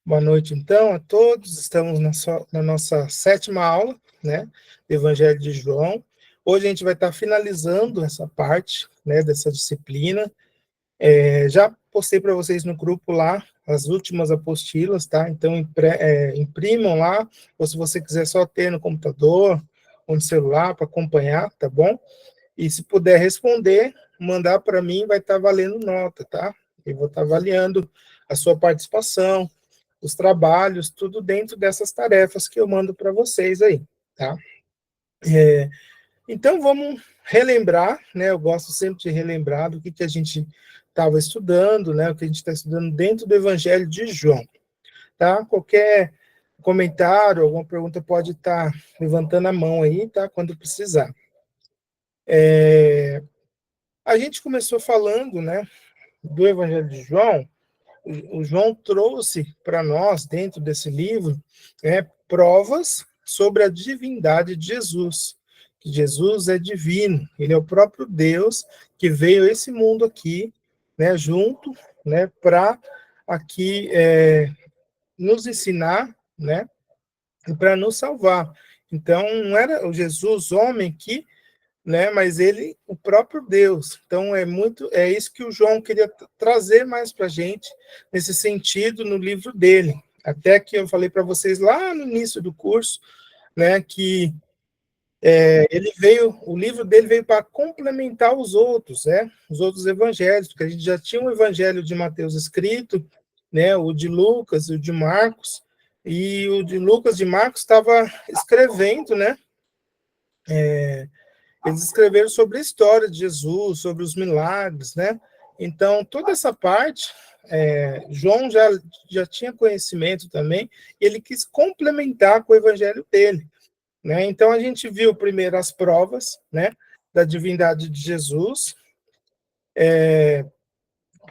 Boa noite, então, a todos. Estamos na nossa sétima aula, né, do Evangelho de João. Hoje a gente vai estar finalizando essa parte, né, dessa disciplina. Já postei para vocês no grupo lá as últimas apostilas, tá? Então, imprimam lá, ou se você quiser só ter no computador ou no celular para acompanhar, tá bom? E se puder responder, mandar para mim, vai estar valendo nota, tá? Eu vou estar avaliando a sua participação, os trabalhos, tudo dentro dessas tarefas que eu mando para vocês aí, tá? Então, vamos relembrar, né? Eu gosto sempre de relembrar do que a gente estava estudando, né? O que a gente está estudando dentro do Evangelho de João, tá? Qualquer comentário, alguma pergunta pode estar levantando a mão aí, tá? Quando precisar. A gente começou falando, né, do Evangelho de João. O João trouxe para nós, dentro desse livro, provas sobre a divindade de Jesus, que Jesus é divino, ele é o próprio Deus que veio a esse mundo aqui, né, junto, né, para aqui nos ensinar, né, e para nos salvar. Então, não era o Jesus homem que, né? Mas ele, o próprio Deus. Então é isso que o João queria trazer mais para a gente nesse sentido no livro dele. Até que eu falei para vocês lá no início do curso, né? Que o livro dele veio para complementar os outros, né? Os outros evangelhos, porque a gente já tinha o evangelho de Mateus escrito, né? O de Lucas, o de Marcos. E o de Lucas e Marcos estava escrevendo, né? Eles escreveram sobre a história de Jesus, sobre os milagres, né? Então, toda essa parte, João já tinha conhecimento também, e ele quis complementar com o evangelho dele, né? Então, a gente viu primeiro as provas, né, da divindade de Jesus.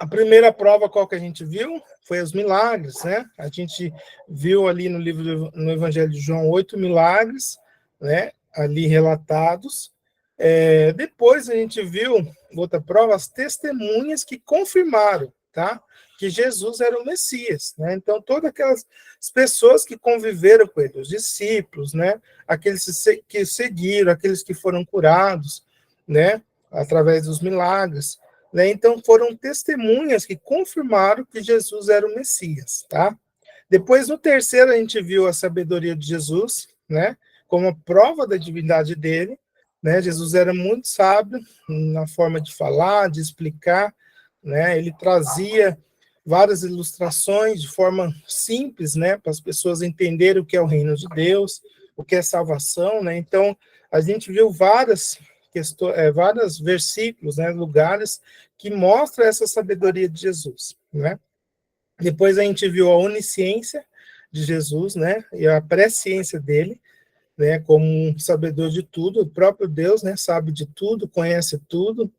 A primeira prova, qual que a gente viu? Foi os milagres, né? A gente viu ali no Evangelho de João, 8 milagres, né? Ali relatados. Depois a gente viu, outra prova, as testemunhas que confirmaram, tá? Que Jesus era o Messias, né? Então, todas aquelas pessoas que conviveram com ele, os discípulos, né? Aqueles que seguiram, aqueles que foram curados, né? Através dos milagres, né? Então, foram testemunhas que confirmaram que Jesus era o Messias, tá? Depois, no terceiro, a gente viu a sabedoria de Jesus, né? Como prova da divindade dele, né? Jesus era muito sábio na forma de falar, de explicar, né? Ele trazia várias ilustrações de forma simples, né? Para as pessoas entenderem o que é o reino de Deus, o que é salvação, né? Então, a gente viu vários versículos, né? Lugares que mostram essa sabedoria de Jesus, né? Depois a gente viu a onisciência de Jesus, né? E a presciência dele, né? Como um sabedor de tudo, o próprio Deus, né? Sabe de tudo, conhece tudo,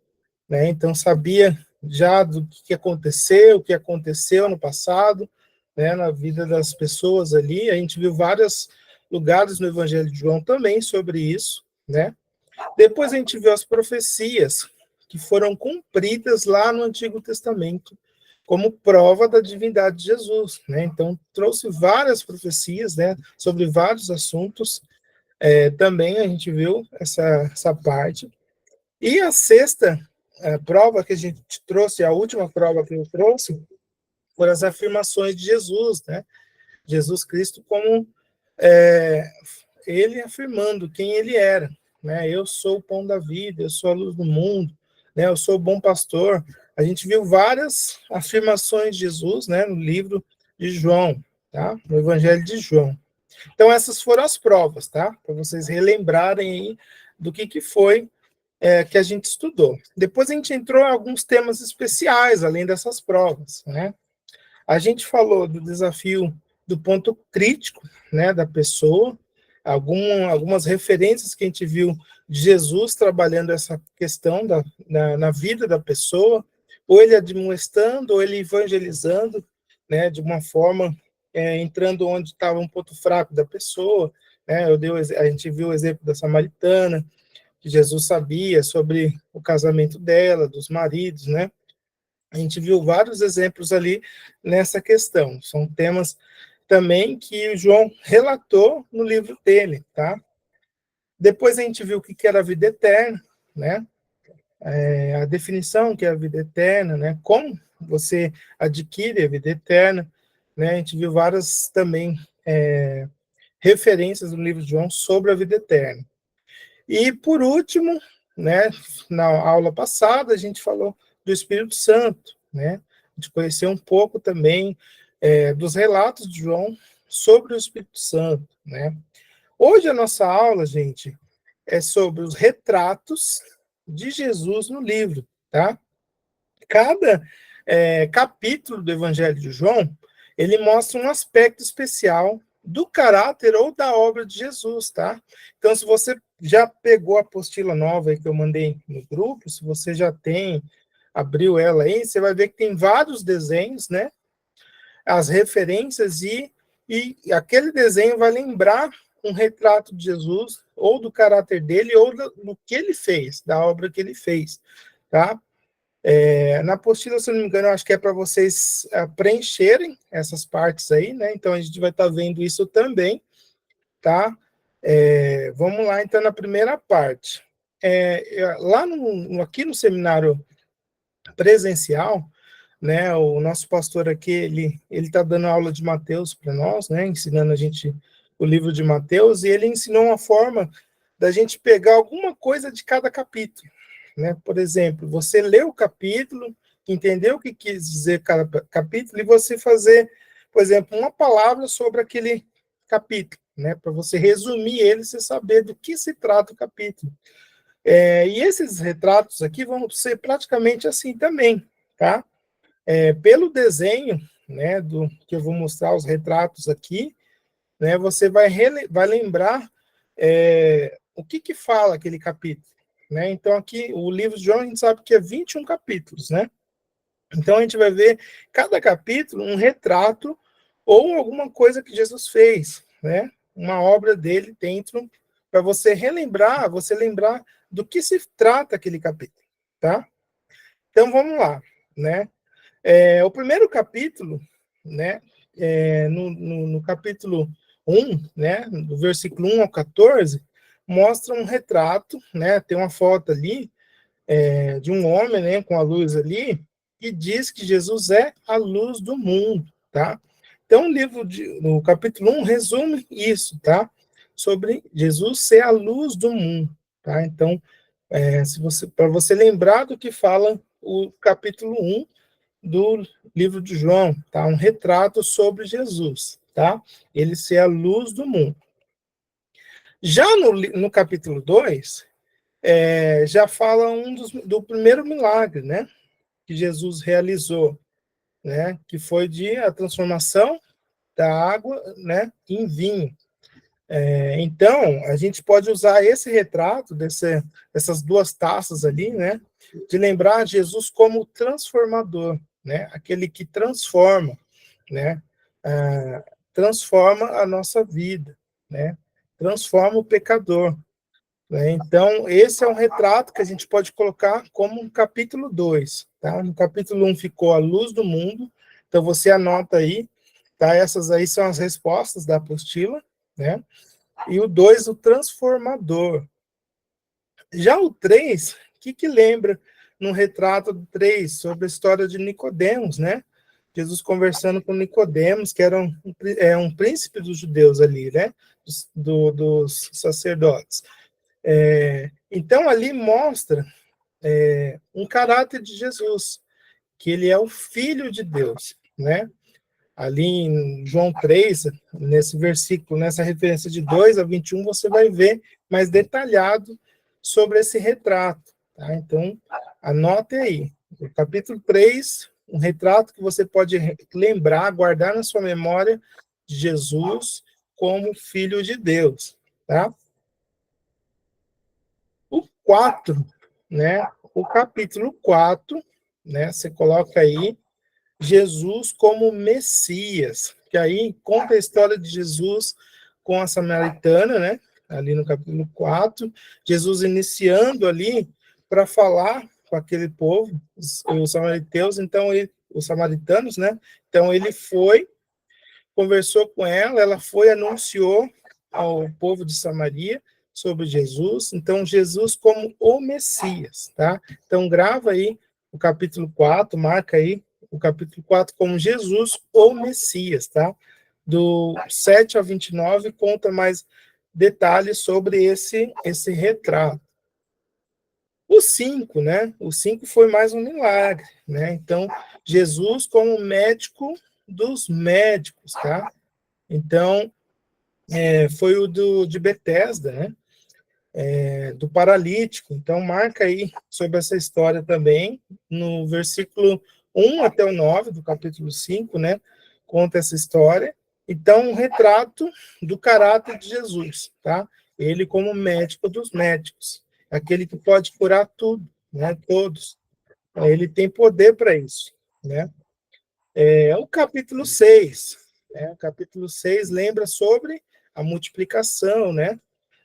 né? Então sabia já do que aconteceu, o que aconteceu no passado, né? Na vida das pessoas ali. A gente viu vários lugares no Evangelho de João também sobre isso, né? Depois a gente viu as profecias que foram cumpridas lá no Antigo Testamento, como prova da divindade de Jesus, né? Então, trouxe várias profecias, né, sobre vários assuntos. Também a gente viu essa parte. E a sexta prova que a gente trouxe, a última prova que eu trouxe, foram as afirmações de Jesus, né? Jesus Cristo como ele afirmando quem ele era, né? Eu sou o pão da vida, eu sou a luz do mundo, né? Eu sou o bom pastor. A gente viu várias afirmações de Jesus, né, no livro de João, tá? No Evangelho de João. Então essas foram as provas, tá? Para vocês relembrarem aí do que foi que a gente estudou. Depois a gente entrou em alguns temas especiais, além dessas provas, né? A gente falou do desafio do ponto crítico, né, da pessoa, algumas referências que a gente viu de Jesus trabalhando essa questão na vida da pessoa, ou ele admoestando, ou ele evangelizando, né, de uma forma entrando onde estava um ponto fraco da pessoa, né? A gente viu o exemplo da samaritana, que Jesus sabia sobre o casamento dela, dos maridos, né? A gente viu vários exemplos ali nessa questão. São temas também que o João relatou no livro dele, tá? Depois a gente viu o que era a vida eterna, né? A definição que é a vida eterna, né? Como você adquire a vida eterna, né? A gente viu várias também referências no livro de João sobre a vida eterna. E por último, né? Na aula passada a gente falou do Espírito Santo, né? A gente conheceu um pouco também dos relatos de João sobre o Espírito Santo, né? Hoje a nossa aula, gente, é sobre os retratos de Jesus no livro, tá? Cada capítulo do Evangelho de João, ele mostra um aspecto especial do caráter ou da obra de Jesus, tá? Então, se você já pegou a apostila nova aí que eu mandei no grupo, se você já tem, abriu ela aí, você vai ver que tem vários desenhos, né? As referências e aquele desenho vai lembrar um retrato de Jesus, ou do caráter dele, ou do que ele fez, da obra que ele fez, tá? Na apostila, se eu não me engano, eu acho que é para vocês preencherem essas partes aí, né? Então, a gente vai estar vendo isso também, tá? Vamos lá, então, na primeira parte. Lá aqui no seminário presencial, né? O nosso pastor aqui, ele está dando aula de Mateus para nós, né? Ensinando a gente o livro de Mateus, e ele ensinou uma forma da gente pegar alguma coisa de cada capítulo, né? Por exemplo, você lê o capítulo, entender o que quis dizer cada capítulo, e você fazer, por exemplo, uma palavra sobre aquele capítulo, né? Para você resumir ele, você saber do que se trata o capítulo. E esses retratos aqui vão ser praticamente assim também, tá? Pelo desenho, né, que eu vou mostrar os retratos aqui, né, você vai lembrar o que fala aquele capítulo, né? Então aqui o livro de João a gente sabe que é 21 capítulos, né? Então a gente vai ver cada capítulo um retrato ou alguma coisa que Jesus fez, né? Uma obra dele dentro para você relembrar, você lembrar do que se trata aquele capítulo, tá? Então vamos lá, né? O primeiro capítulo, né, no capítulo 1, né, do versículo 1 ao 14, mostra um retrato, né, tem uma foto ali de um homem, né, com a luz ali, que diz que Jesus é a luz do mundo, tá? Então, no capítulo 1 resume isso, tá? Sobre Jesus ser a luz do mundo, tá? Então, para você lembrar do que fala o capítulo 1 do livro de João, tá? Um retrato sobre Jesus, tá? Ele ser a luz do mundo. Já no capítulo 2, já fala do primeiro milagre, né? Que Jesus realizou, né? Que foi a transformação da água, né? Em vinho. Então, a gente pode usar esse retrato dessas duas taças ali, né? De lembrar Jesus como transformador, né? Aquele que transforma, né? Transforma a nossa vida, né? Transforma o pecador, né? Então, esse é um retrato que a gente pode colocar como um capítulo 2, tá? No capítulo 1 ficou a luz do mundo, então você anota aí, tá? Essas aí são as respostas da apostila, né? E o 2, o transformador. Já o 3, o que lembra no retrato do 3 sobre a história de Nicodemos, né? Jesus conversando com Nicodemos, que era um príncipe dos judeus ali, né? Dos sacerdotes. Então, ali mostra um caráter de Jesus, que ele é o Filho de Deus, né? Ali em João 3, nesse versículo, nessa referência de 2 a 21, você vai ver mais detalhado sobre esse retrato, tá? Então, anote aí. O capítulo 3, um retrato que você pode lembrar, guardar na sua memória de Jesus como Filho de Deus, tá? O 4, né? O capítulo 4, né? Você coloca aí Jesus como Messias, que aí conta a história de Jesus com a samaritana, né? Ali no capítulo 4, Jesus iniciando ali para falar com aquele povo, os samaritanos, então os samaritanos, né? Então ele foi, conversou com ela, ela foi, anunciou ao povo de Samaria sobre Jesus, então Jesus como o Messias, tá? Então grava aí o capítulo 4, marca aí o capítulo 4 como Jesus, o Messias, tá? Do 7 ao 29 conta mais detalhes sobre esse retrato. O 5, né? O 5 foi mais um milagre, né? Então, Jesus como médico dos médicos, tá? Então, foi o de Betesda, né? Do paralítico. Então, marca aí sobre essa história também, no versículo 1 até o 9 do capítulo 5, né? Conta essa história. Então, um retrato do caráter de Jesus, tá? Ele como médico dos médicos, aquele que pode curar tudo, né? Todos. Ele tem poder para isso, né? O capítulo 6, né? O capítulo 6 lembra sobre a multiplicação, né?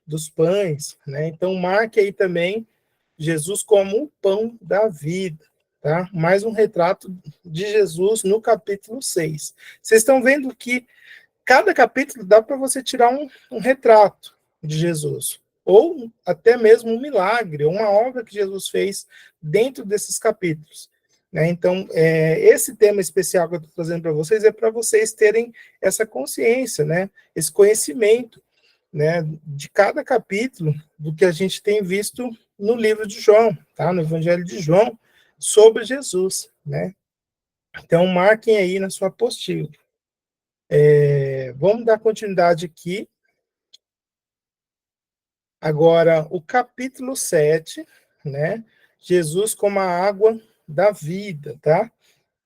Dos pães, né? Então marque aí também Jesus como o pão da vida, tá? Mais um retrato de Jesus no capítulo 6. Vocês estão vendo que cada capítulo dá para você tirar um retrato de Jesus, ou até mesmo um milagre, uma obra que Jesus fez dentro desses capítulos. Né? Então, esse tema especial que eu estou trazendo para vocês é para vocês terem essa consciência, né? Esse conhecimento, né, de cada capítulo do que a gente tem visto no livro de João, tá? No Evangelho de João, sobre Jesus, né? Então, marquem aí na sua apostila. Vamos dar continuidade aqui. Agora, o capítulo 7, né? Jesus como a água da vida, tá?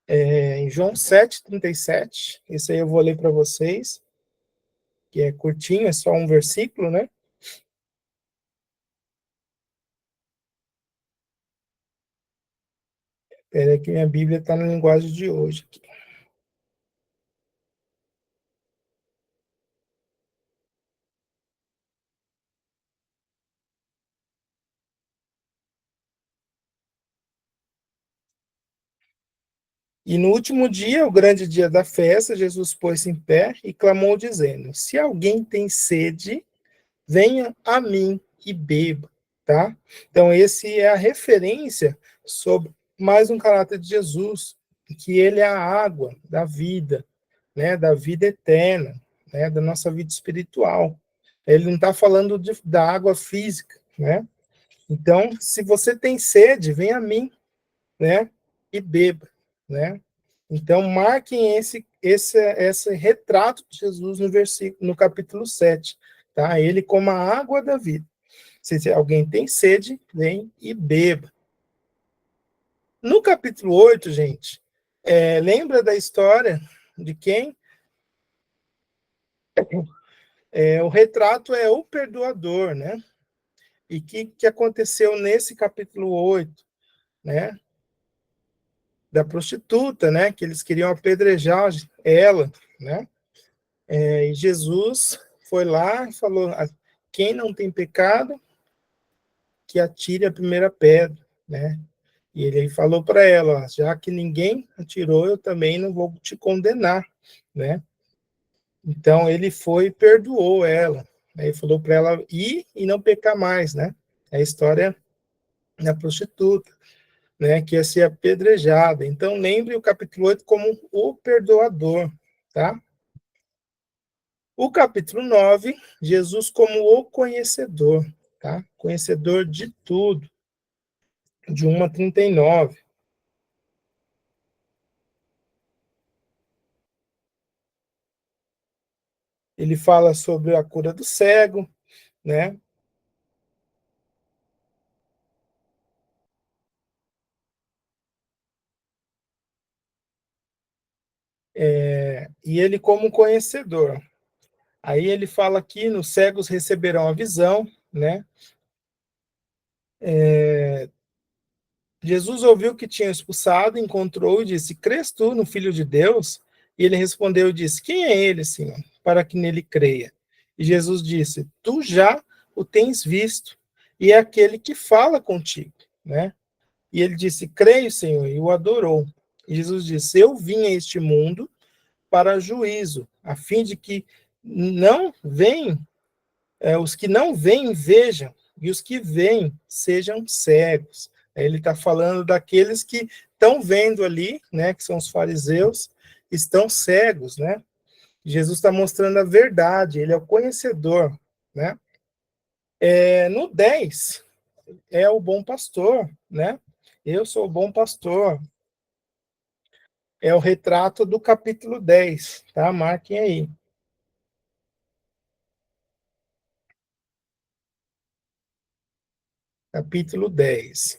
Em João 7:37, esse aí eu vou ler para vocês, que é curtinho, é só um versículo, né? Espera que minha Bíblia está na linguagem de hoje. E no último dia, o grande dia da festa, Jesus pôs-se em pé e clamou, dizendo: Se alguém tem sede, venha a mim e beba, tá? Então, esse é a referência sobre mais um caráter de Jesus, que ele é a água da vida, né? Da vida eterna, né? Da nossa vida espiritual. Ele não está falando da água física, né? Então, se você tem sede, venha a mim, né? E beba, né? Então, marquem esse retrato de Jesus no versículo, no capítulo 7, tá? Ele como a água da vida. Se alguém tem sede, vem e beba. No capítulo 8, gente, lembra da história de quem? O retrato é o perdoador, né? E o que aconteceu nesse capítulo 8, né? Da prostituta, né? Que eles queriam apedrejar ela, né? E Jesus foi lá e falou: quem não tem pecado, que atire a primeira pedra, né? E ele falou para ela: já que ninguém atirou, eu também não vou te condenar, né? Então ele foi e perdoou ela. Aí falou para ela ir e não pecar mais, né? É a história da prostituta, né? Que ia ser apedrejada. Então lembre o capítulo 8 como o perdoador, tá? O capítulo 9, Jesus como o conhecedor, tá? Conhecedor de tudo, de 1 a 39. Ele fala sobre a cura do cego, né? E ele como conhecedor. Aí ele fala aqui, nos cegos receberão a visão, né? Jesus ouviu que tinha expulsado, encontrou e disse: Crês tu no Filho de Deus? E ele respondeu e disse: Quem é ele, Senhor, para que nele creia? E Jesus disse: Tu já o tens visto, e é aquele que fala contigo, né? E ele disse, creio, Senhor, e o adorou. E Jesus disse, eu vim a este mundo para juízo, a fim de que não venham, os que não veem vejam, e os que veem sejam cegos. Ele está falando daqueles que estão vendo ali, né, que são os fariseus, estão cegos, né? Jesus está mostrando a verdade, ele é o conhecedor, né? No 10 é o bom pastor, né? Eu sou o bom pastor. É o retrato do capítulo 10, tá? Marquem aí. Capítulo 10.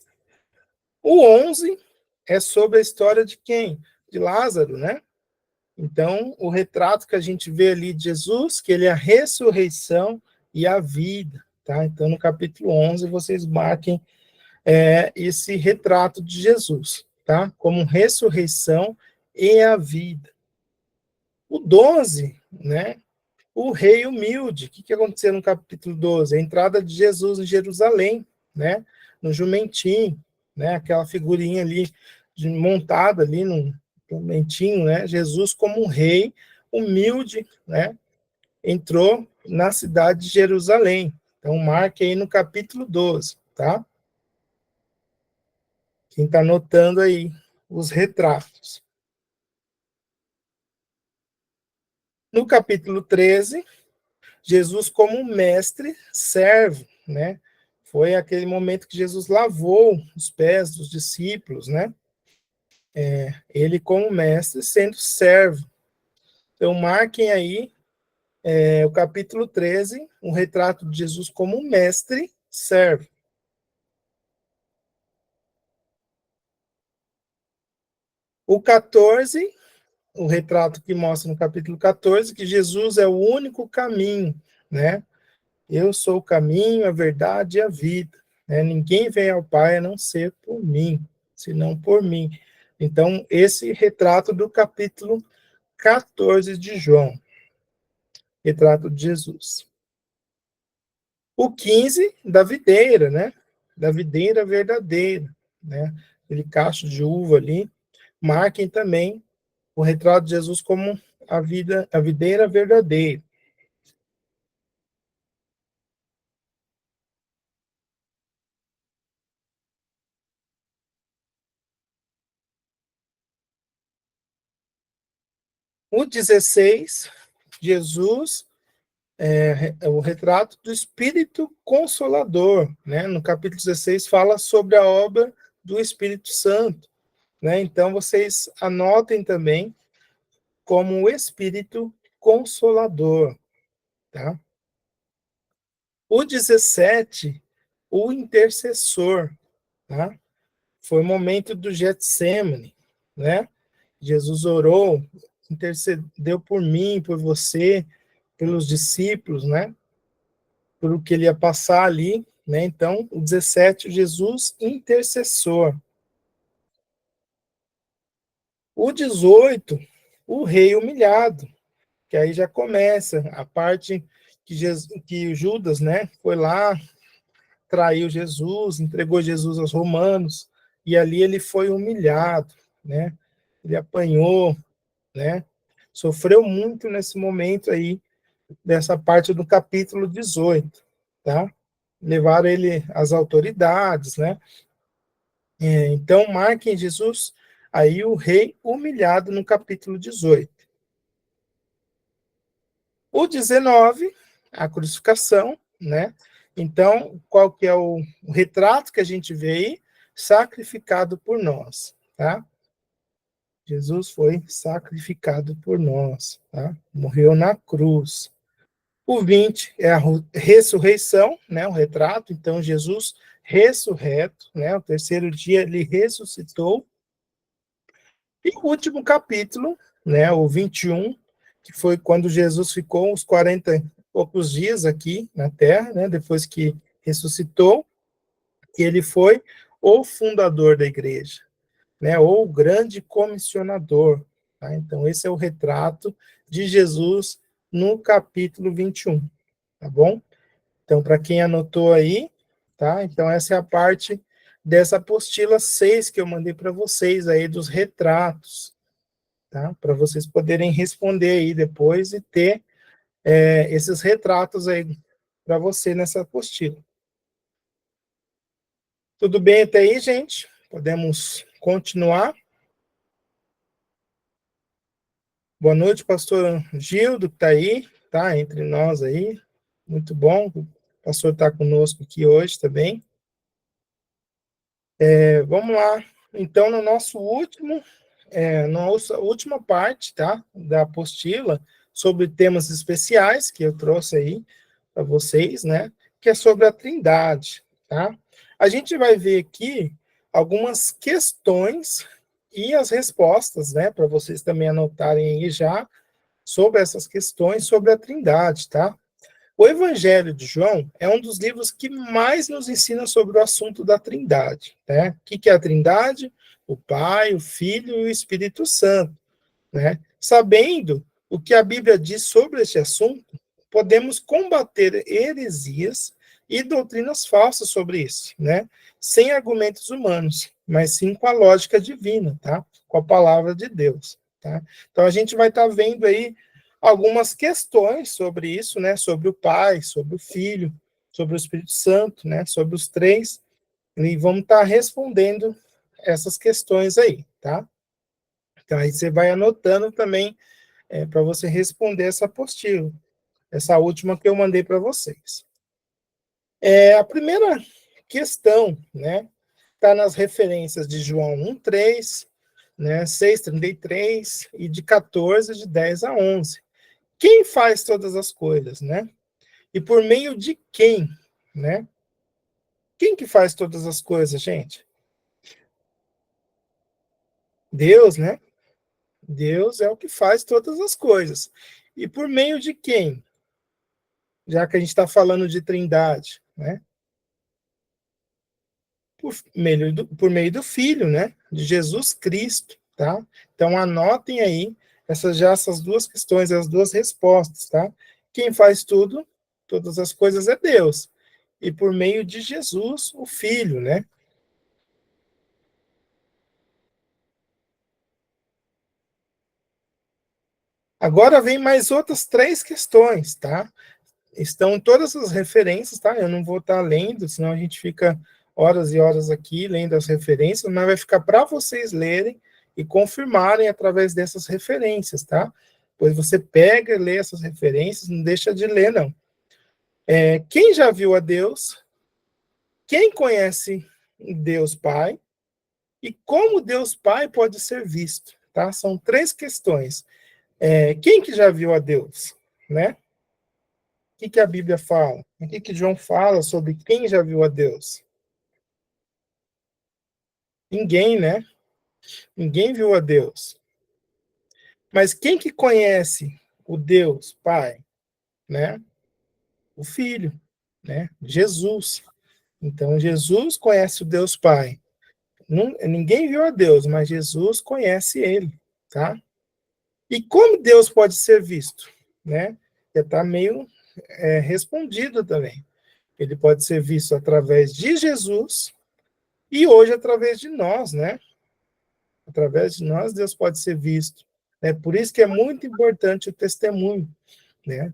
O 11 é sobre a história de quem? De Lázaro, né? Então, o retrato que a gente vê ali de Jesus, que ele é a ressurreição e a vida, tá? Então, no capítulo 11, vocês marquem esse retrato de Jesus, tá? Como ressurreição e a vida. O 12, né? O rei humilde. O que aconteceu no capítulo 12? A entrada de Jesus em Jerusalém, né? No jumentinho, né? Aquela figurinha ali montada ali no jumentinho, né? Jesus como um rei humilde, né? Entrou na cidade de Jerusalém. Então marque aí no capítulo 12, tá? Quem está anotando aí os retratos. No capítulo 13, Jesus como mestre servo, né? Foi aquele momento que Jesus lavou os pés dos discípulos, né? Ele como mestre sendo servo. Então marquem aí o capítulo 13, um retrato de Jesus como mestre servo. O 14, o retrato que mostra no capítulo 14, que Jesus é o único caminho, né? Eu sou o caminho, a verdade e a vida. Né? Ninguém vem ao Pai a não ser por mim, senão por mim. Então, esse retrato do capítulo 14 de João, retrato de Jesus. O 15, da videira, né? Da videira verdadeira, né? Aquele cacho de uva ali. Marquem também o retrato de Jesus como a videira verdadeira. O 16, Jesus é o retrato do Espírito Consolador, né? No capítulo 16 fala sobre a obra do Espírito Santo, né? Então vocês anotem também como o Espírito Consolador, tá? O 17, o intercessor, tá? Foi o momento do Getsemane, né? Jesus orou, intercedeu por mim, por você, pelos discípulos, né? Por o que ele ia passar ali, né? Então, o 17, Jesus intercessor. O 18, o rei humilhado, que aí já começa a parte que Judas, né, foi lá, traiu Jesus, entregou Jesus aos romanos, e ali ele foi humilhado, né? Ele apanhou, né? Sofreu muito nesse momento aí, dessa parte do capítulo 18, tá? Levaram ele às autoridades, né? Então, marquem Jesus, aí o rei humilhado no capítulo 18. O 19, a crucificação, né? Então, qual que é o retrato que a gente vê aí? Sacrificado por nós, tá? Jesus foi sacrificado por nós, tá? Morreu na cruz. O 20 é a ressurreição, né? O retrato. Então, Jesus ressurreto, né? O terceiro dia ele ressuscitou. E o último capítulo, né, o 21, que foi quando Jesus ficou uns 40 e poucos dias aqui na Terra, né, depois que ressuscitou, e ele foi o fundador da igreja, né, ou o grande comissionador. Tá? Então, esse é o retrato de Jesus no capítulo 21, tá bom? Então, para quem anotou aí, tá? Então, essa é a parte dessa apostila 6 que eu mandei para vocês aí, dos retratos, tá? Para vocês poderem responder aí depois e ter esses retratos aí para você nessa apostila. Tudo bem até aí, gente? Podemos continuar? Boa noite, pastor Gildo, que está aí, tá? Entre nós aí. Muito bom. O pastor está conosco aqui hoje também. Vamos lá. Então, no nosso nossa última parte, tá? Da apostila, sobre temas especiais que eu trouxe aí para vocês, né? Que é sobre a Trindade, tá? A gente vai ver aqui algumas questões e as respostas, né? Para vocês também anotarem aí já sobre essas questões sobre a Trindade, tá? O Evangelho de João é um dos livros que mais nos ensina sobre o assunto da Trindade, né? O que é a Trindade? O Pai, o Filho e o Espírito Santo, né? Sabendo o que a Bíblia diz sobre este assunto, podemos combater heresias e doutrinas falsas sobre isso, né? Sem argumentos humanos, mas sim com a lógica divina, tá? Com a palavra de Deus, tá? Então a gente vai estar vendo aí algumas questões sobre isso, né? Sobre o Pai, sobre o Filho, sobre o Espírito Santo, né? Sobre os três, e vamos estar respondendo essas questões aí, tá? Então aí você vai anotando também para você responder essa apostila, essa última que eu mandei para vocês. A primeira questão, né, está nas referências de João 1:3, né, 6:33 e de 14, de 10 a 11. Quem faz todas as coisas, né? E por meio de quem, né? Quem que faz todas as coisas, gente? Deus, né? Deus é o que faz todas as coisas. E por meio de quem? Já que a gente está falando de Trindade, né? Por meio do Filho, né? De Jesus Cristo, tá? Então anotem aí essas duas questões, as duas respostas, tá? Quem faz tudo, todas as coisas é Deus. E por meio de Jesus, o Filho, né? Agora vem mais outras três questões, tá? Estão todas as referências, tá? Eu não vou estar lendo, senão a gente fica horas e horas aqui lendo as referências, mas vai ficar para vocês lerem e confirmarem através dessas referências, tá? Pois você pega e lê essas referências, não deixa de ler, não. Quem já viu a Deus? Quem conhece Deus Pai? E como Deus Pai pode ser visto, tá? São três questões. Quem que já viu a Deus, né? O que a Bíblia fala? O que João fala sobre quem já viu a Deus? Ninguém, né? Ninguém viu a Deus. Mas quem que conhece o Deus Pai, né? O Filho, né? Jesus. Então Jesus conhece o Deus Pai. Ninguém viu a Deus, mas Jesus conhece ele, tá? E como Deus pode ser visto, né? Já está meio respondido também. Ele pode ser visto através de Jesus e hoje através de nós, né? Através de nós, Deus pode ser visto. Por isso que é muito importante o testemunho, né?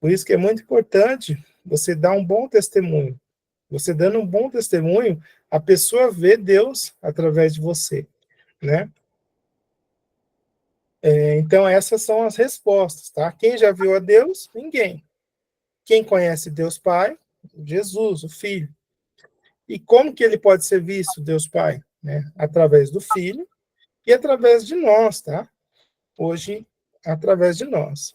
Por isso que é muito importante você dar um bom testemunho. Você dando um bom testemunho, a pessoa vê Deus através de você, né? Então, essas são as respostas, tá? Quem já viu a Deus? Ninguém. Quem conhece Deus Pai? Jesus, o Filho. E como que ele pode ser visto, Deus Pai? Né? Através do Filho e através de nós, tá? Hoje, através de nós.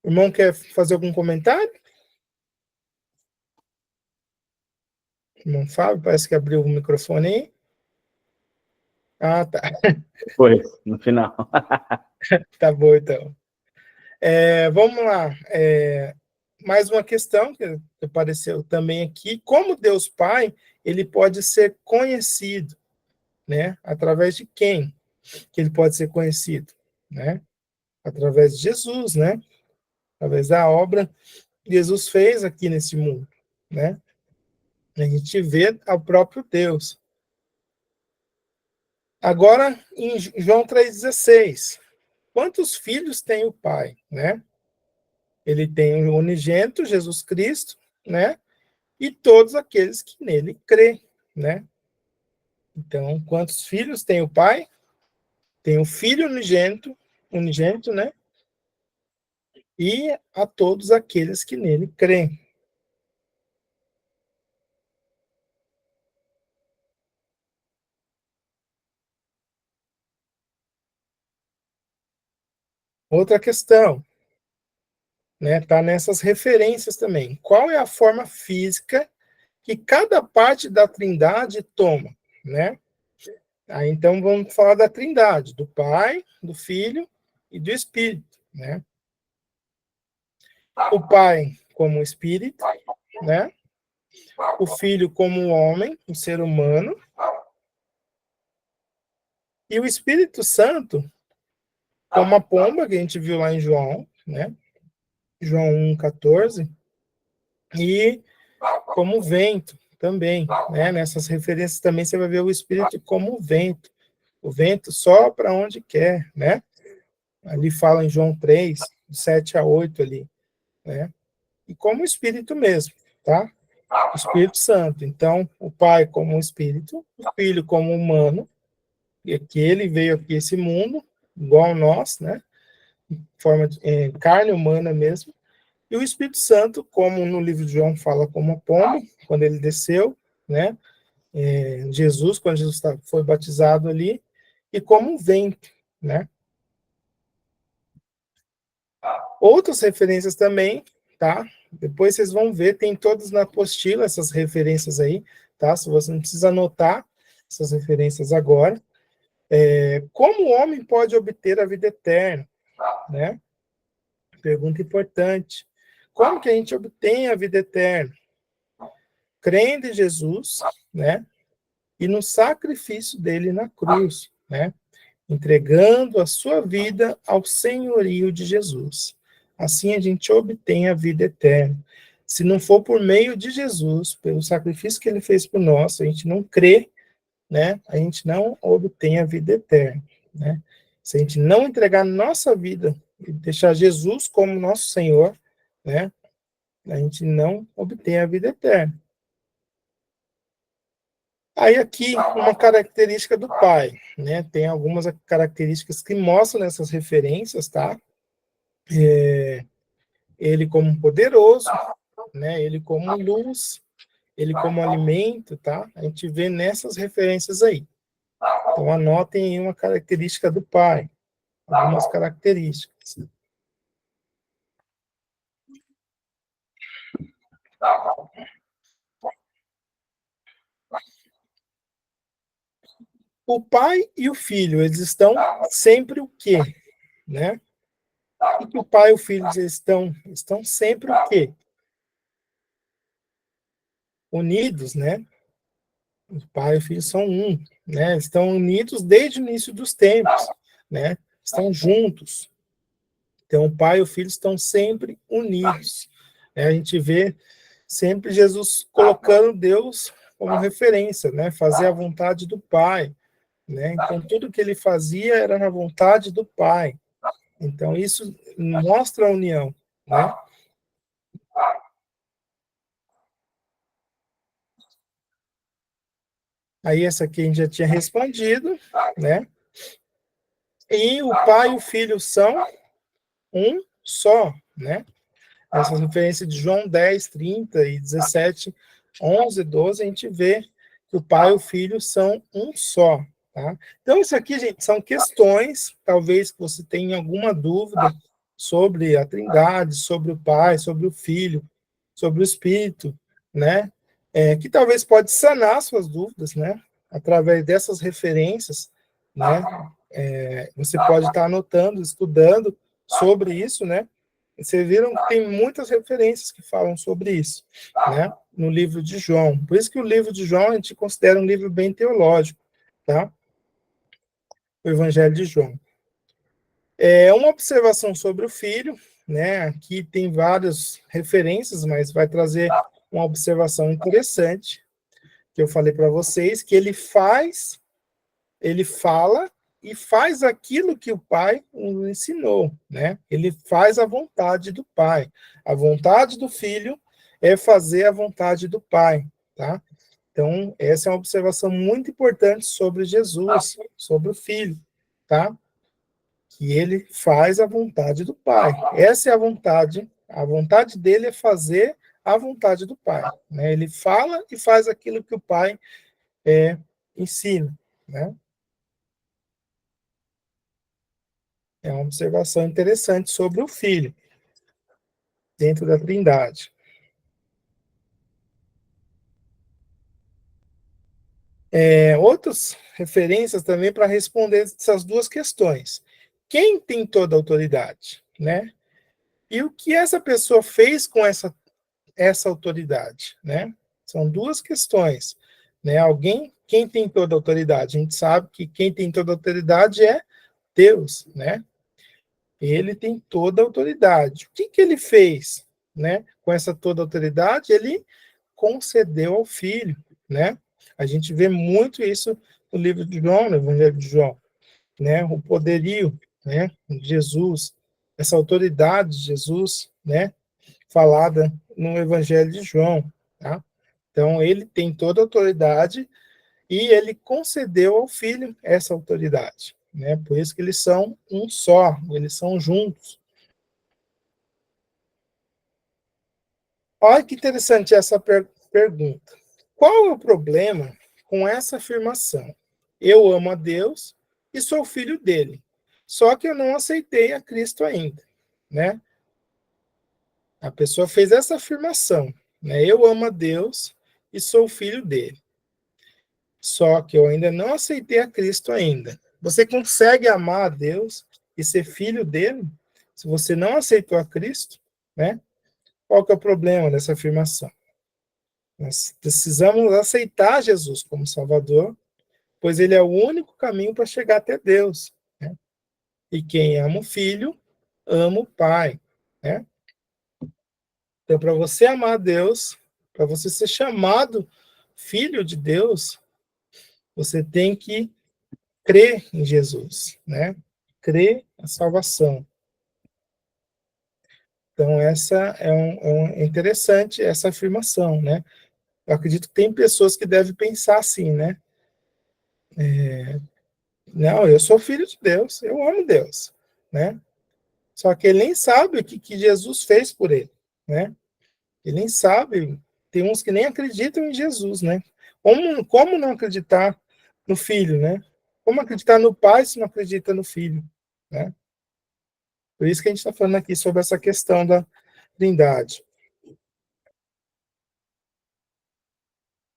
O irmão quer fazer algum comentário? Irmão Fábio, parece que abriu o microfone aí. Ah, tá. Foi, no final. Tá bom, então. Vamos lá. Mais uma questão que apareceu também aqui. Como Deus Pai, ele pode ser conhecido, né? Através de quem que ele pode ser conhecido, né? Através de Jesus, né? Através da obra que Jesus fez aqui nesse mundo, né? A gente vê o próprio Deus. Agora, em João 3,16, quantos filhos tem o Pai, né? Ele tem o unigênito, Jesus Cristo, né? E todos aqueles que nele crêem, né? Então, quantos filhos tem o Pai? Tem o Filho unigênito, né? E a todos aqueles que nele creem. Outra questão, né? Tá nessas referências também. Qual é a forma física que cada parte da Trindade toma, né? Aí, então, vamos falar da Trindade, do Pai, do Filho e do Espírito, né? O Pai como Espírito, né? O Filho como homem, um ser humano, e o Espírito Santo como a pomba, que a gente viu lá em João, né? João 1,14, e como vento também, né? Nessas referências também você vai ver o Espírito como vento. O vento sopra onde quer, né? Ali fala em João 3, 7 a 8 ali, né? E como Espírito mesmo, tá? O Espírito Santo. Então, o Pai como Espírito, o Filho como humano, e que ele veio aqui esse mundo, igual a nós, né? Forma de carne humana mesmo. E o Espírito Santo, como no livro de João fala como a pomba, quando ele desceu, né? Jesus, quando Jesus foi batizado ali, e como um vento, né? Outras referências também, tá? Depois vocês vão ver, tem todas na apostila essas referências aí, tá? Se você não precisa anotar essas referências agora. Como o homem pode obter a vida eterna, né? Pergunta importante. Como que a gente obtém a vida eterna? Crendo em Jesus, né? E no sacrifício dele na cruz, né? Entregando a sua vida ao senhorio de Jesus. Assim a gente obtém a vida eterna. Se não for por meio de Jesus, pelo sacrifício que ele fez por nós, a gente não crê, né? A gente não obtém a vida eterna, né? Se a gente não entregar nossa vida e deixar Jesus como nosso Senhor, né? A gente não obtém a vida eterna. Aí aqui uma característica do Pai, né? Tem algumas características que mostram nessas referências, tá? Ele como poderoso, né? Ele como luz, ele como alimento, tá? A gente vê nessas referências aí. Então anotem aí uma característica do Pai, algumas características. O Pai e o Filho, eles estão sempre o quê, né? O que o Pai e o Filho estão sempre o quê? Unidos, né? O Pai e o Filho são um, né? Estão unidos desde o início dos tempos, né? Estão juntos. Então, o Pai e o Filho estão sempre unidos. A gente vê sempre Jesus colocando Deus como referência, né? Fazer a vontade do Pai, né? Então, tudo que ele fazia era na vontade do Pai. Então, isso mostra a união, né? Aí, essa aqui a gente já tinha respondido, né? E o Pai e o Filho são um só, né? Essas referências de João 10, 30 e 17, 11, 12, a gente vê que o Pai e o Filho são um só, tá? Então, isso aqui, gente, são questões, talvez que você tenha alguma dúvida sobre a Trindade, sobre o Pai, sobre o Filho, sobre o Espírito, né? Que talvez pode sanar suas dúvidas, né? Através dessas referências, né? Você pode estar anotando, estudando sobre isso, né? Vocês viram que tem muitas referências que falam sobre isso, né? No livro de João. Por isso que o livro de João a gente considera um livro bem teológico, tá? O Evangelho de João. Uma observação sobre o filho, né? Aqui tem várias referências, mas vai trazer uma observação interessante, que eu falei para vocês, que ele fala e faz aquilo que o Pai nos ensinou, né? Ele faz a vontade do Pai. A vontade do Filho é fazer a vontade do Pai, tá? Então, essa é uma observação muito importante sobre Jesus, sobre o Filho, tá? Que ele faz a vontade do Pai. Essa é a vontade dele é fazer a vontade do Pai, né? Ele fala e faz aquilo que o Pai ensina, né? É uma observação interessante sobre o Filho, dentro da Trindade. Outras referências também para responder essas duas questões. Quem tem toda a autoridade, né? E o que essa pessoa fez com essa autoridade, né? São duas questões, né? Quem tem toda a autoridade? A gente sabe que quem tem toda a autoridade é Deus, né? Ele tem toda a autoridade. O que ele fez, né? Com essa toda a autoridade, ele concedeu ao Filho, né? A gente vê muito isso no livro de João, no Evangelho de João, né? O poderio, né? De Jesus, essa autoridade de Jesus, né? Falada no Evangelho de João, tá? Então, ele tem toda a autoridade e ele concedeu ao Filho essa autoridade, né? Por isso que eles são um só, eles são juntos. Olha que interessante essa pergunta. Qual é o problema com essa afirmação? Eu amo a Deus e sou filho dele. Só que eu não aceitei a Cristo ainda, né? A pessoa fez essa afirmação, né? Eu amo a Deus e sou filho dele. Só que eu ainda não aceitei a Cristo ainda. Você consegue amar a Deus e ser filho dele se você não aceitou a Cristo, né? Qual que é o problema dessa afirmação? Nós precisamos aceitar Jesus como Salvador, pois ele é o único caminho para chegar até Deus, né? E quem ama o Filho, ama o Pai, né? Então, para você amar a Deus, para você ser chamado filho de Deus, você tem que crer em Jesus, né? Crer na salvação. Então, essa é interessante essa afirmação, né? Eu acredito que tem pessoas que devem pensar assim, né? Não, eu sou filho de Deus, eu amo Deus, né? Só que ele nem sabe o que Jesus fez por ele, né? Ele nem sabe. Tem uns que nem acreditam em Jesus, né? Como não acreditar no Filho, né? Como acreditar no Pai se não acredita no Filho, né? Por isso que a gente está falando aqui sobre essa questão da Trindade.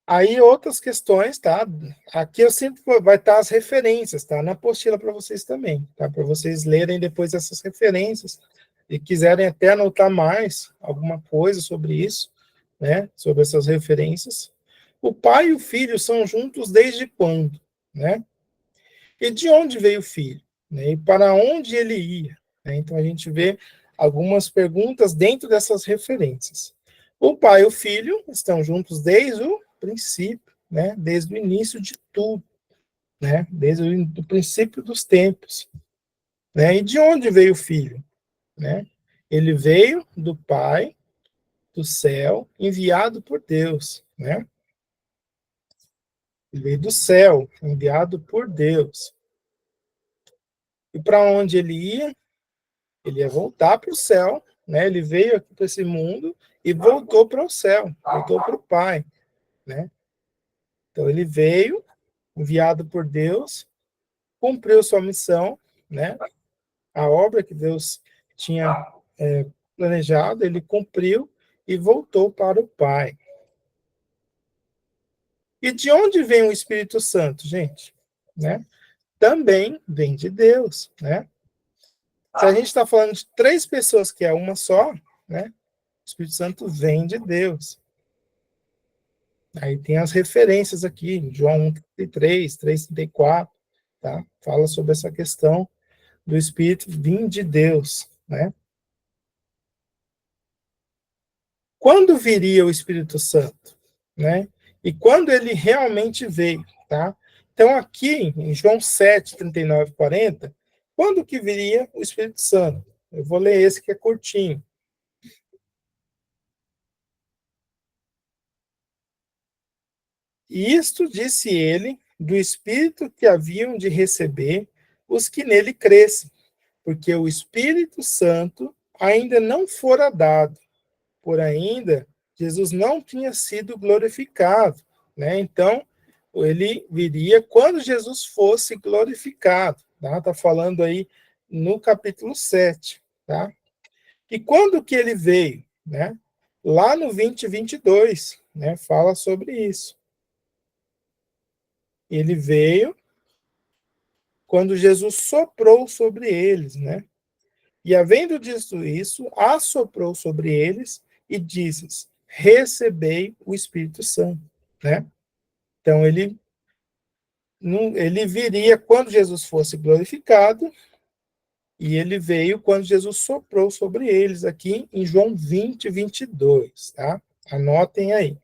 Aí outras questões, tá? Aqui eu sempre vai estar as referências, tá? Na apostila para vocês também, tá? Para vocês lerem depois essas referências e quiserem até anotar mais alguma coisa sobre isso, né? Sobre essas referências. O pai e o filho são juntos desde quando, né? E de onde veio o filho, né? E para onde ele ia, né? Então a gente vê algumas perguntas dentro dessas referências. O pai e o filho estão juntos desde o princípio, né? Desde o início de tudo, né? Desde o princípio dos tempos, né? E de onde veio o filho, né? Ele veio do Pai do céu, enviado por Deus, né? Ele veio do céu, enviado por Deus. E para onde ele ia? Ele ia voltar para o céu, né? Ele veio aqui para esse mundo e voltou para o céu, voltou para o Pai, né? Então ele veio, enviado por Deus, cumpriu sua missão, né? A obra que Deus tinha planejado, ele cumpriu e voltou para o Pai. E de onde vem o Espírito Santo, gente? Né? Também vem de Deus, né? Se a gente está falando de três pessoas que é uma só, né? O Espírito Santo vem de Deus. Aí tem as referências aqui, João 1:33, 3:34, tá? Fala sobre essa questão do Espírito vir de Deus, né? quando viria o Espírito Santo, né? E quando ele realmente veio, tá? Então, aqui em João 7, 39 e 40, quando que viria o Espírito Santo? Eu vou ler esse que é curtinho. E isto disse ele do Espírito que haviam de receber os que nele crescem, porque o Espírito Santo ainda não fora dado, por ainda Jesus não tinha sido glorificado, né? Então, ele viria quando Jesus fosse glorificado, tá? Tá falando aí no capítulo 7, tá? E quando que ele veio, né? Lá no 20:22, né? Fala sobre isso. Ele veio quando Jesus soprou sobre eles, né? E havendo dito isso, assoprou sobre eles e disse: recebei o Espírito Santo, né? Então ele viria quando Jesus fosse glorificado, e ele veio quando Jesus soprou sobre eles, aqui em João 20:22, tá? Anotem aí.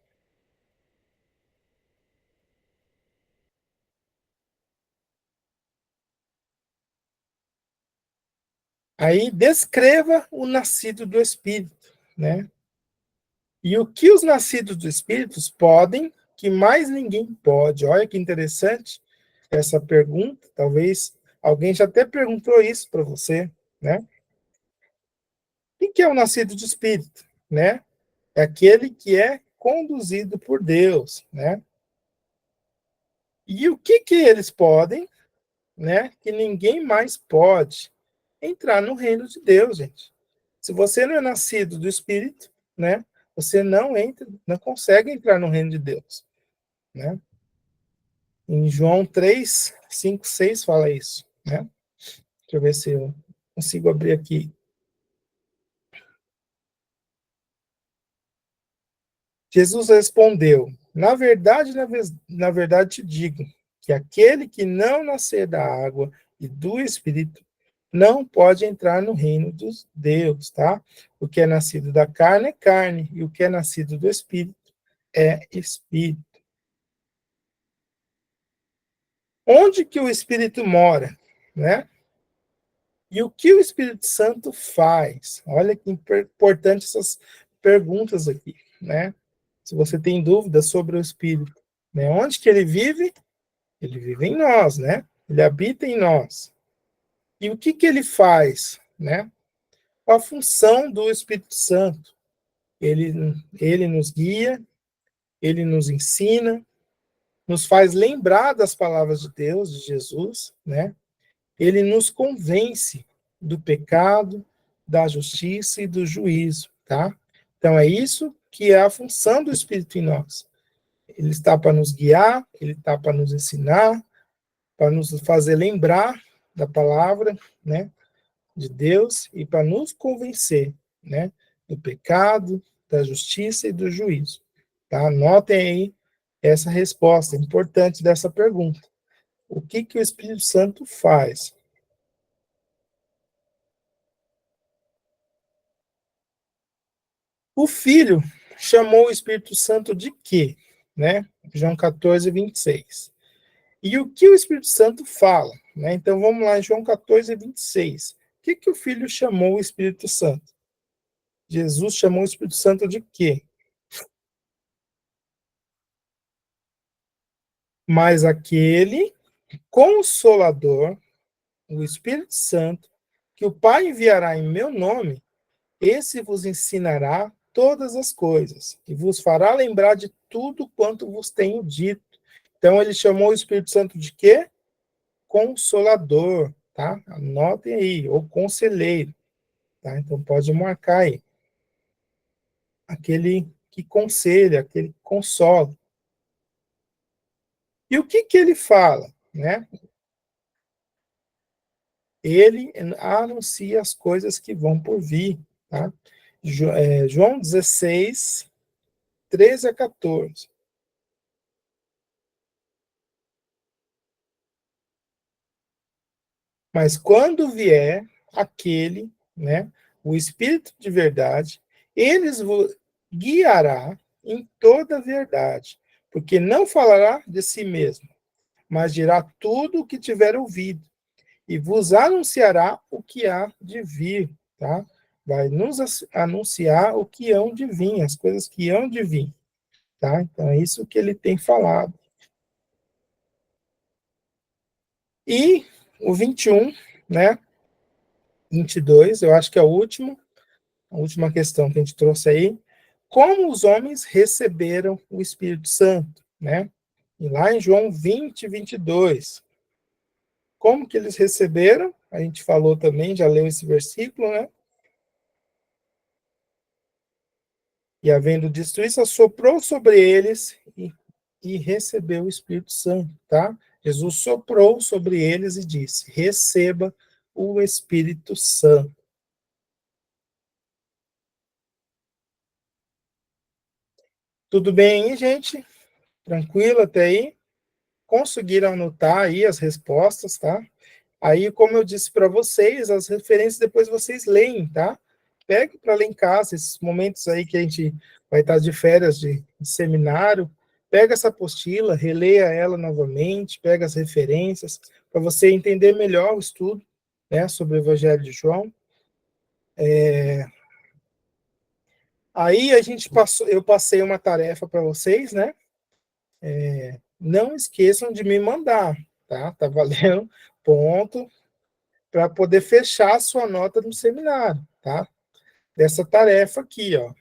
Aí descreva o nascido do Espírito, né? E o que os nascidos do Espírito podem, que mais ninguém pode. Olha que interessante essa pergunta. Talvez alguém já até perguntou isso para você, né? O que é o nascido do Espírito, né? É aquele que é conduzido por Deus, né? E o que eles podem, né? Que ninguém mais pode entrar no reino de Deus, gente. Se você não é nascido do Espírito, né? Você não entra, não consegue entrar no reino de Deus, né? Em João 3, 5, 6 fala isso, né? Deixa eu ver se eu consigo abrir aqui. Jesus respondeu: na verdade te digo que aquele que não nascer da água e do Espírito não pode entrar no reino dos Deus, tá? O que é nascido da carne é carne, e o que é nascido do Espírito é Espírito. Onde que o Espírito mora, né? E o que o Espírito Santo faz? Olha que importante essas perguntas aqui, né? Se você tem dúvidas sobre o Espírito, né? Onde que ele vive? Ele vive em nós, né? Ele habita em nós. E o que ele faz, né? A função do Espírito Santo. Ele nos guia, ele nos ensina, nos faz lembrar das palavras de Deus, de Jesus, né? Ele nos convence do pecado, da justiça e do juízo, tá? Então é isso que é a função do Espírito em nós. Ele está para nos guiar, ele está para nos ensinar, para nos fazer lembrar da palavra, né, de Deus e para nos convencer, né, do pecado, da justiça e do juízo. Tá? Anotem aí essa resposta importante dessa pergunta. O que o Espírito Santo faz? O Filho chamou o Espírito Santo de quê? Né? João 14:26. E o que o Espírito Santo fala? Né? Então vamos lá em João 14:26. O que o Filho chamou o Espírito Santo? Jesus chamou o Espírito Santo de quê? Mas aquele Consolador, o Espírito Santo, que o Pai enviará em meu nome, esse vos ensinará todas as coisas e vos fará lembrar de tudo quanto vos tenho dito. Então ele chamou o Espírito Santo de quê? Consolador, tá? Anotem aí, ou conselheiro, tá? Então pode marcar aí. Aquele que conselha, aquele que consola. E o que ele fala, né? Ele anuncia as coisas que vão por vir, tá? João 16, 13 a 14. Mas quando vier aquele, né, o Espírito de verdade, eles guiará em toda a verdade, porque não falará de si mesmo, mas dirá tudo o que tiver ouvido, e vos anunciará o que há de vir, tá? Vai nos anunciar o que hão de vir, as coisas que hão de vir, tá? Então é isso que ele tem falado. E o 21, né? 22, eu acho que é o último, a última questão que a gente trouxe aí. Como os homens receberam o Espírito Santo, né? E lá em João 20, 22. Como que eles receberam? A gente falou também, já leu esse versículo, né? E havendo dito isso, soprou sobre eles e recebeu o Espírito Santo, tá? Jesus soprou sobre eles e disse: receba o Espírito Santo. Tudo bem aí, gente? Tranquilo até aí? Conseguiram anotar aí as respostas, tá? Aí, como eu disse para vocês, as referências depois vocês leem, tá? Pegue para ler em casa, esses momentos aí que a gente vai estar de férias de seminário, pega essa apostila, releia ela novamente, pega as referências, para você entender melhor o estudo, né, sobre o Evangelho de João. Aí a gente passou, eu passei uma tarefa para vocês, né? Não esqueçam de me mandar, tá? Tá valendo ponto para poder fechar a sua nota no seminário, tá? Dessa tarefa aqui, ó,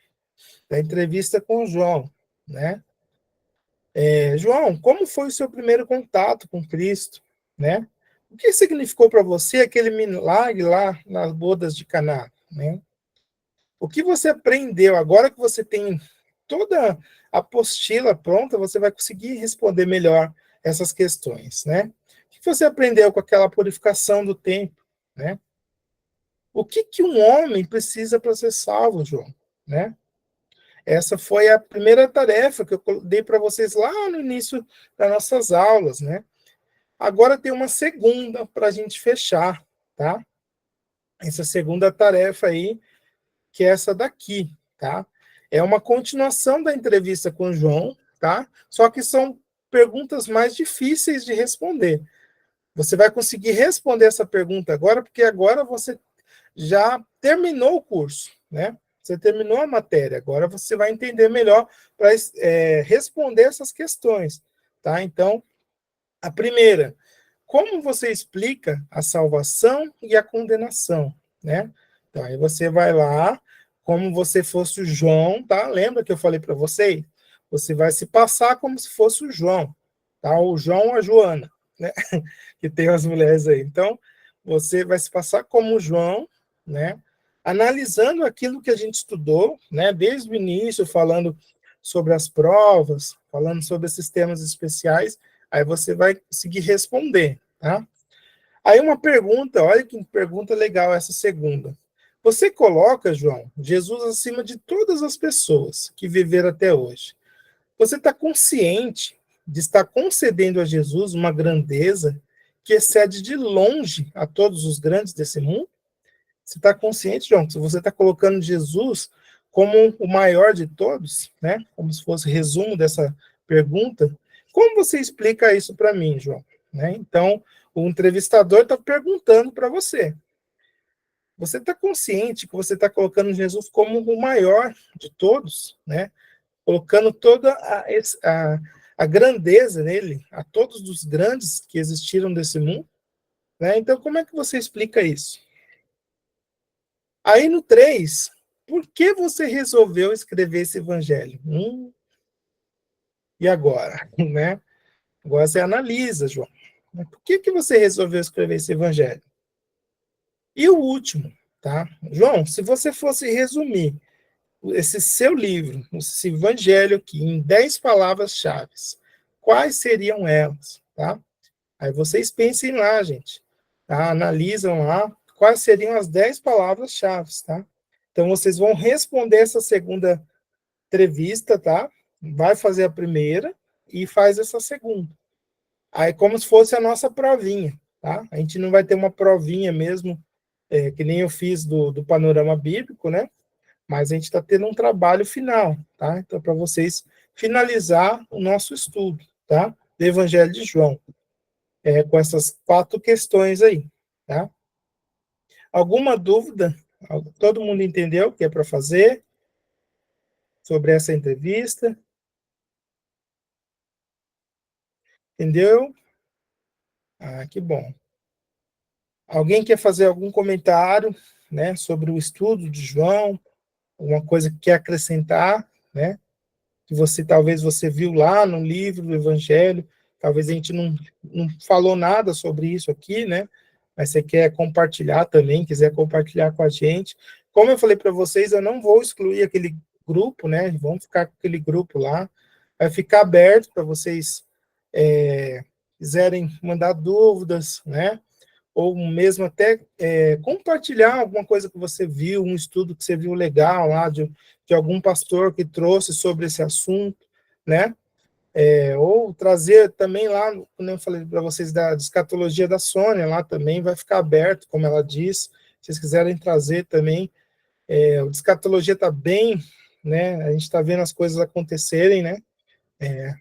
da entrevista com o João, né? João, como foi o seu primeiro contato com Cristo, né? O que significou para você aquele milagre lá nas bodas de Caná, né? O que você aprendeu agora que você tem toda a apostila pronta, você vai conseguir responder melhor essas questões, né? O que você aprendeu com aquela purificação do tempo, né? O que que um homem precisa para ser salvo, João, né? Essa foi a primeira tarefa que eu dei para vocês lá no início das nossas aulas, né? Agora tem uma segunda para a gente fechar, tá? Essa segunda tarefa aí, que é essa daqui, tá? É uma continuação da entrevista com o João, tá? Só que são perguntas mais difíceis de responder. Você vai conseguir responder essa pergunta agora, porque agora você já terminou o curso, né? Você terminou a matéria, agora você vai entender melhor para responder essas questões, tá? Então, a primeira, como você explica a salvação e a condenação, né? Então, aí você vai lá, como você fosse o João, tá? Lembra que eu falei para vocês? Você vai se passar como se fosse o João, tá? O João ou a Joana, né? Que tem as mulheres aí. Então, você vai se passar como o João, né? Analisando aquilo que a gente estudou, né? Desde o início, falando sobre as provas, falando sobre esses temas especiais, aí você vai conseguir responder, tá? Aí uma pergunta, olha que pergunta legal essa segunda. Você coloca, João, Jesus acima de todas as pessoas que viveram até hoje. Você está consciente de estar concedendo a Jesus uma grandeza que excede de longe a todos os grandes desse mundo? Você está consciente, João, que você está colocando Jesus como o maior de todos, né? Como se fosse resumo dessa pergunta. Como você explica isso para mim, João? Né? Então, o entrevistador está perguntando para você. Você está consciente que você está colocando Jesus como o maior de todos, né? Colocando toda a grandeza nele, a todos os grandes que existiram desse mundo, né? Então, como é que você explica isso? Aí no 3, por que você resolveu escrever esse evangelho? E agora? Né? Agora você analisa, João. Por que você resolveu escrever esse evangelho? E o último, tá? João, se você fosse resumir esse seu livro, esse evangelho aqui, em 10 palavras-chave, quais seriam elas, tá? Aí vocês pensem lá, gente, tá? Analisam lá quais seriam as 10 palavras-chave, tá? Então vocês vão responder essa segunda entrevista, tá? Vai fazer a primeira e faz essa segunda. Aí como se fosse a nossa provinha, tá? A gente não vai ter uma provinha mesmo, que nem eu fiz do panorama bíblico, né? mas a gente está tendo um trabalho final, tá? Então, para vocês finalizar o nosso estudo, tá? Do Evangelho de João, com essas 4 questões aí, tá? Alguma dúvida? Todo mundo entendeu o que é para fazer sobre essa entrevista? Entendeu? Ah, que bom. Alguém quer fazer algum comentário, né, sobre o estudo de João? Alguma coisa que quer acrescentar, né? Que talvez você viu lá no livro do Evangelho, talvez a gente não falou nada sobre isso aqui, né? Mas você quer compartilhar também, quiser compartilhar com a gente. Como eu falei para vocês, eu não vou excluir aquele grupo, né? Vamos ficar com aquele grupo lá. Vai ficar aberto para vocês quiserem mandar dúvidas, né? Ou mesmo até compartilhar alguma coisa que você viu, um estudo que você viu legal lá de algum pastor que trouxe sobre esse assunto, né? Ou trazer também lá, como eu falei para vocês, da escatologia da Sônia, lá também vai ficar aberto, como ela diz, se vocês quiserem trazer também. O de escatologia está bem, né? A gente está vendo as coisas acontecerem, né?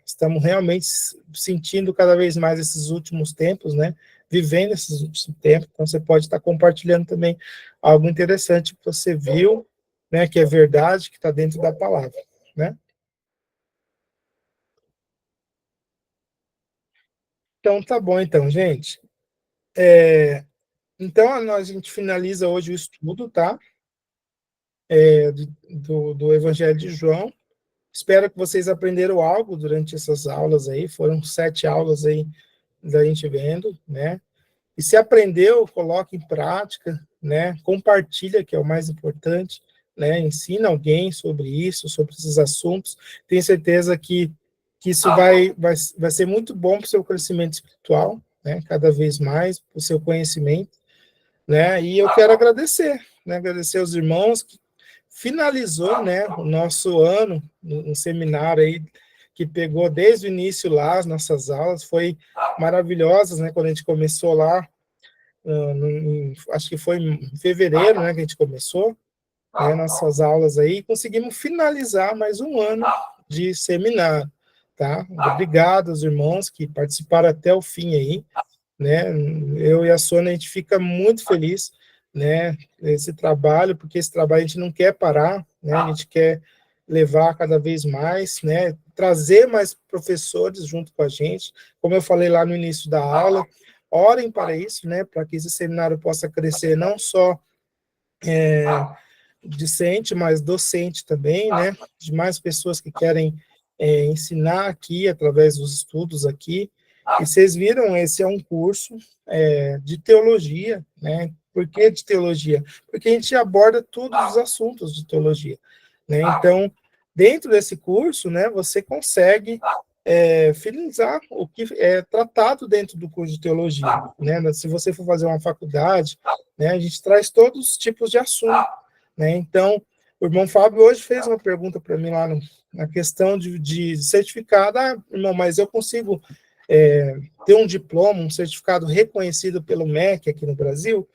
Estamos realmente sentindo cada vez mais esses últimos tempos, né? Vivendo esses últimos tempos. Então, você pode estar compartilhando também algo interessante que você viu, né? Que é verdade, que está dentro da palavra, né? Então, tá bom, então, gente. Então, a gente finaliza hoje o estudo, tá? Do Evangelho de João. Espero que vocês aprenderam algo durante essas aulas aí. Foram 7 aulas aí da gente vendo, né? E se aprendeu, coloque em prática, né? Compartilha, que é o mais importante, né? Ensina alguém sobre isso, sobre esses assuntos. Tenho certeza que isso vai ser muito bom para o seu crescimento espiritual, né? Cada vez mais, para o seu conhecimento, né? E eu quero agradecer, né? Agradecer aos irmãos que finalizou, né? O nosso ano, um seminário aí que pegou desde o início lá as nossas aulas, foi maravilhosas, né? Quando a gente começou lá, acho que foi em fevereiro, né, que a gente começou, né, nossas aulas aí, e conseguimos finalizar mais um ano de seminário, tá? Obrigado aos irmãos que participaram até o fim aí, né? Eu e a Sônia, a gente fica muito feliz, né, esse trabalho, porque esse trabalho a gente não quer parar, né? A gente quer levar cada vez mais, né? Trazer mais professores junto com a gente, como eu falei lá no início da aula, orem para isso, né? Para que esse seminário possa crescer não só discente, mas docente também, né? De mais pessoas que querem ensinar aqui através dos estudos aqui. E vocês viram, esse é um curso de teologia, né? Por que de teologia? Porque a gente aborda todos os assuntos de teologia, né? Então, dentro desse curso, né, você consegue finalizar o que é tratado dentro do curso de teologia, né? Se você for fazer uma faculdade, né, a gente traz todos os tipos de assunto, né? Então, o irmão Fábio hoje fez uma pergunta para mim lá na questão de certificado. Ah, irmão, mas eu consigo ter um diploma, um certificado reconhecido pelo MEC aqui no Brasil,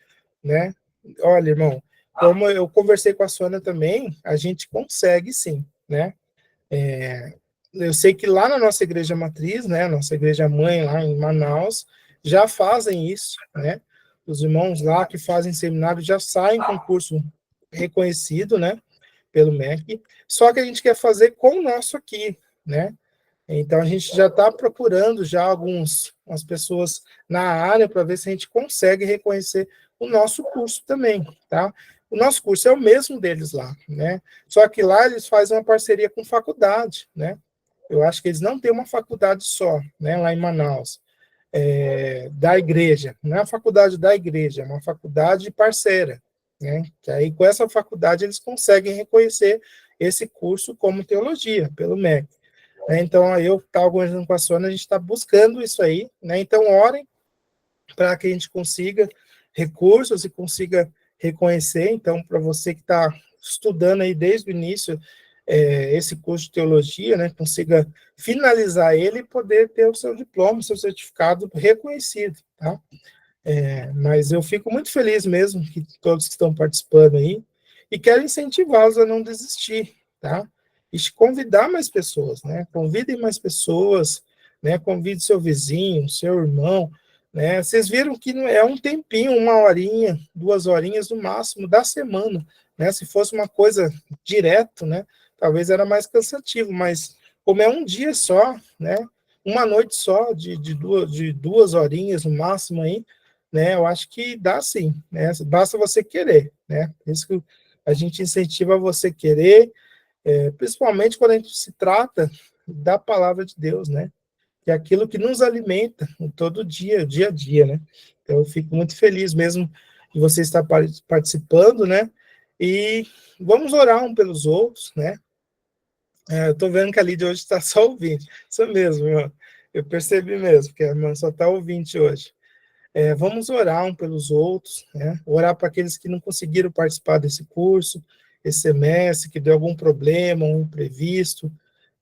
né? Olha, irmão, como eu conversei com a Sônia também, a gente consegue sim, né? Eu sei que lá na nossa igreja matriz, né, nossa igreja mãe lá em Manaus, já fazem isso, né? Os irmãos lá que fazem seminário já saem com curso reconhecido, né, pelo MEC, só que a gente quer fazer com o nosso aqui, né? Então a gente já está procurando já algumas pessoas na área para ver se a gente consegue reconhecer o nosso curso também, tá? O nosso curso é o mesmo deles lá, né? Só que lá eles fazem uma parceria com faculdade, né? Eu acho que eles não têm uma faculdade só, né? Lá em Manaus, da igreja, não é a faculdade da igreja, é uma faculdade parceira, né? Que aí com essa faculdade eles conseguem reconhecer esse curso como teologia pelo MEC. Então, eu estava conversando com a Sônia, a gente está buscando isso aí, né? Então, orem para que a gente consiga recursos e consiga reconhecer. Então, para você que está estudando aí desde o início esse curso de teologia, né? Consiga finalizar ele e poder ter o seu diploma, o seu certificado reconhecido, tá? Mas eu fico muito feliz mesmo que todos que estão participando aí. E quero incentivá-los a não desistir, tá? E convidar mais pessoas, né? Convidem mais pessoas, né? Convide seu vizinho, seu irmão, né? Vocês viram que não é um tempinho, 1 horinha, 2 horinhas no máximo da semana, né? Se fosse uma coisa direto, né? Talvez era mais cansativo, mas como é um dia só, né? Uma noite só, de 2 horinhas no máximo aí, né? Eu acho que dá sim, né? Basta você querer, né? Isso que a gente incentiva você querer, principalmente quando a gente se trata da palavra de Deus, né? Que é aquilo que nos alimenta todo dia, dia a dia, né? Então, eu fico muito feliz mesmo de você estar participando, né? E vamos orar um pelos outros, né? Eu estou vendo que a Lídia hoje está só ouvindo. Isso mesmo, irmão. Eu percebi mesmo que a irmã só está ouvinte hoje. Vamos orar um pelos outros, né? Orar para aqueles que não conseguiram participar desse curso, esse semestre, que deu algum problema, um imprevisto,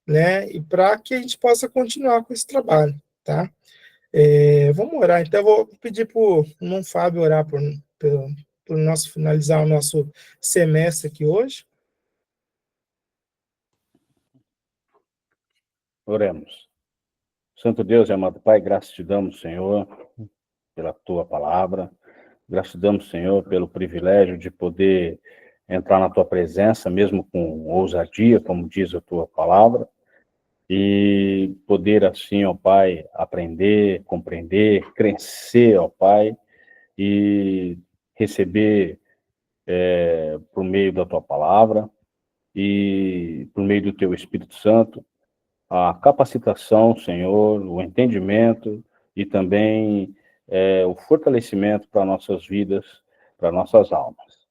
né? E para que a gente possa continuar com esse trabalho, tá? Vamos orar. Então, eu vou pedir para o irmão Fábio orar por finalizar o nosso semestre aqui hoje. Oremos. Santo Deus e amado Pai, graças te damos, Senhor, pela tua palavra. Graças te damos, Senhor, pelo privilégio de poder entrar na tua presença, mesmo com ousadia, como diz a tua palavra, e poder assim, ó Pai, aprender, compreender, crescer, ó Pai, e receber por meio da tua palavra e por meio do teu Espírito Santo a capacitação, Senhor, o entendimento e também o fortalecimento para nossas vidas, para nossas almas.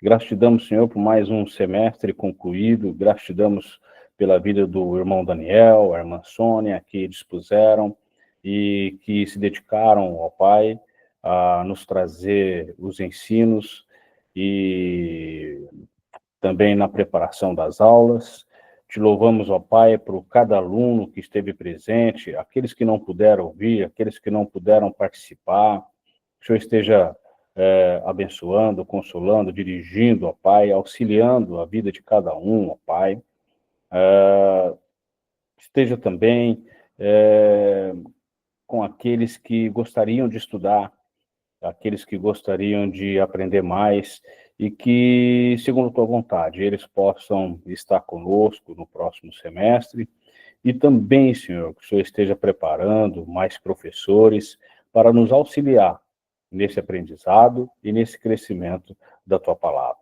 Graças te damos, Senhor, por mais um semestre concluído, graças te damos pela vida do irmão Daniel, a irmã Sônia, que dispuseram e que se dedicaram ao Pai a nos trazer os ensinos e também na preparação das aulas. Te louvamos, ó Pai, por cada aluno que esteve presente, aqueles que não puderam ouvir, aqueles que não puderam participar. Que o Senhor esteja abençoando, consolando, dirigindo, ó Pai, auxiliando a vida de cada um, ó Pai. Esteja também com aqueles que gostariam de estudar, aqueles que gostariam de aprender mais e que, segundo a tua vontade, eles possam estar conosco no próximo semestre. E também, Senhor, que o Senhor esteja preparando mais professores para nos auxiliar nesse aprendizado e nesse crescimento da tua palavra.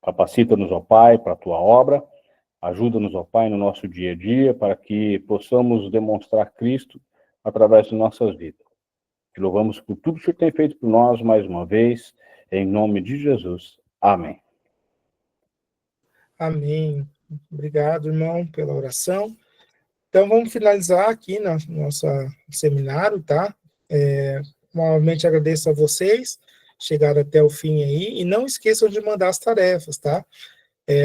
Capacita-nos, ó Pai, para a tua obra. Ajuda-nos, ó Pai, no nosso dia a dia, para que possamos demonstrar Cristo através de nossas vidas. Te louvamos por tudo que o Senhor tem feito por nós mais uma vez, em nome de Jesus. Amém. Amém. Obrigado, irmão, pela oração. Então, vamos finalizar aqui nosso seminário, tá? Novamente agradeço a vocês, chegaram até o fim aí, e não esqueçam de mandar as tarefas, tá?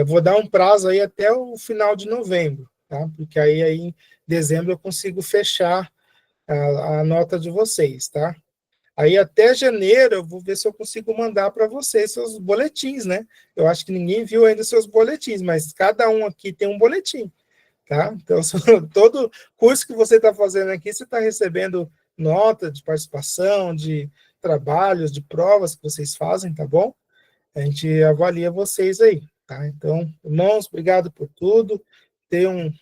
Vou dar um prazo aí até o final de novembro, tá? Porque aí em dezembro eu consigo fechar a nota de vocês, tá? Aí até janeiro eu vou ver se eu consigo mandar para vocês seus boletins, né? Eu acho que ninguém viu ainda seus boletins, mas cada um aqui tem um boletim, tá? Então, todo curso que você está fazendo aqui, você está recebendo nota de participação, de trabalhos, de provas que vocês fazem, tá bom? A gente avalia vocês aí, tá? Então, irmãos, obrigado por tudo. Tenham um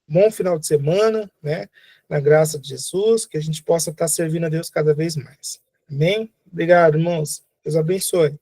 bom final de semana, né? Na graça de Jesus, que a gente possa estar servindo a Deus cada vez mais. Amém? Obrigado, irmãos. Deus abençoe.